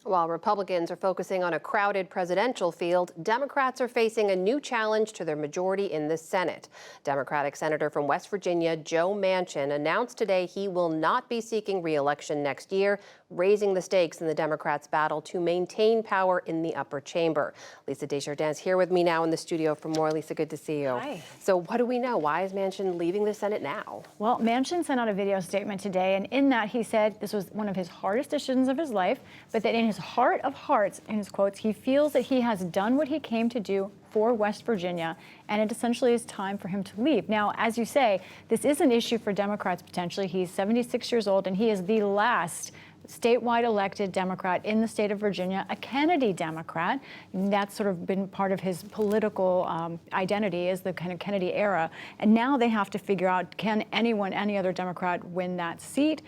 While Republicans are focusing on a crowded presidential field, Democrats are facing a new challenge to their majority in the Senate. Democratic Senator from West Virginia, Joe Manchin, announced today he will not be seeking re-election next year, raising the stakes in the Democrats' battle to maintain power in the upper chamber. Lisa Desjardins here with me now in the studio for more. Lisa, good to see you. Hi. So what do we know? Why is Manchin leaving the Senate now? Well, Manchin sent out a video statement today, and in that he said this was one of his hardest decisions of his life, but that in his heart of hearts, in his quotes, he feels that he has done what he came to do for West Virginia, and it essentially is time for him to leave. Now, as you say, this is an issue for Democrats potentially. He's 76 years old, and he is the last statewide elected Democrat in the state of Virginia, a Kennedy Democrat. And that's sort of been part of his political identity, is the kind of Kennedy era. And now they have to figure out, can any other Democrat win that seat?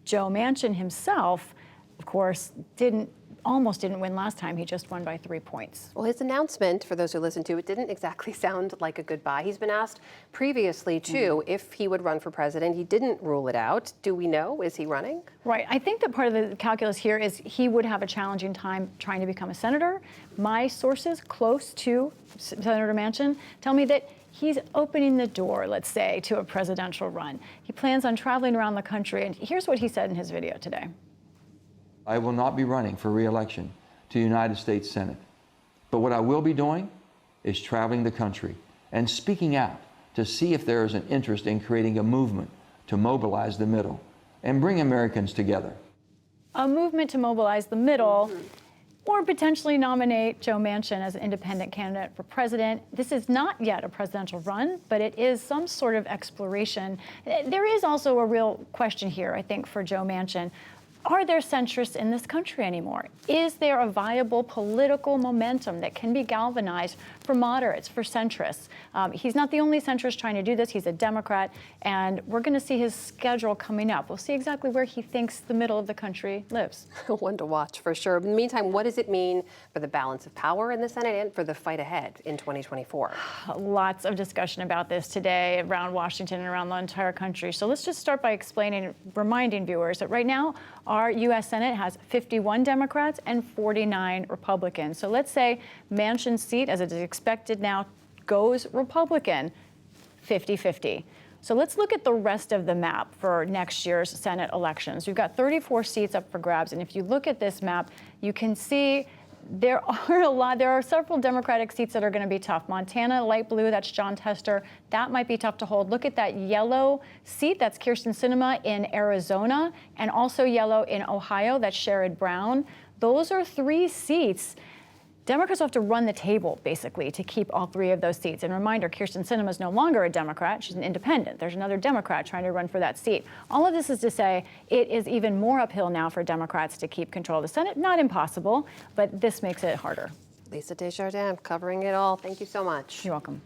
Joe Manchin himself, of course, almost didn't win last time. He just won by 3 points. Well, his announcement, for those who listened to it, didn't exactly sound like a goodbye. He's been asked previously, too, if he would run for president. He didn't rule it out. Do we know? Is he running? Right. I think that part of the calculus here is he would have a challenging time trying to become a senator. My sources close to Senator Manchin tell me that he's opening the door, let's say, to a presidential run. He plans on traveling around the country, and here's what he said in his video today. I will not be running for re-election to the United States Senate. But what I will be doing is traveling the country and speaking out to see if there is an interest in creating a movement to mobilize the middle and bring Americans together. A movement to mobilize the middle, or potentially nominate Joe Manchin as an independent candidate for president. This is not yet a presidential run, but it is some sort of exploration. There is also a real question here, I think, for Joe Manchin. Are there centrists in this country anymore? Is there a viable political momentum that can be galvanized for moderates, for centrists? He's not the only centrist trying to do this. He's a Democrat, and we're going to see his schedule coming up. We'll see exactly where he thinks the middle of the country lives. One to watch for sure. In the meantime, what does it mean for the balance of power in the Senate and for the fight ahead in 2024? Lots of discussion about this today around Washington and around the entire country. So let's just start by reminding viewers that right now our U.S. Senate has 51 Democrats and 49 Republicans. So let's say Manchin's seat, as it is expected now, goes Republican, 50-50. So let's look at the rest of the map for next year's Senate elections. We've got 34 seats up for grabs, and if you look at this map, you can see there are several Democratic seats that are going to be tough. Montana, light blue, that's Jon Tester. That might be tough to hold. Look at that yellow seat. That's Kyrsten Sinema in Arizona, and also yellow in Ohio. That's Sherrod Brown. Those are 3 seats. Democrats will have to run the table, basically, to keep all 3 of those seats. And reminder, Kyrsten Sinema is no longer a Democrat. She's an independent. There's another Democrat trying to run for that seat. All of this is to say it is even more uphill now for Democrats to keep control of the Senate. Not impossible, but this makes it harder. Lisa Desjardins covering it all. Thank you so much. You're welcome.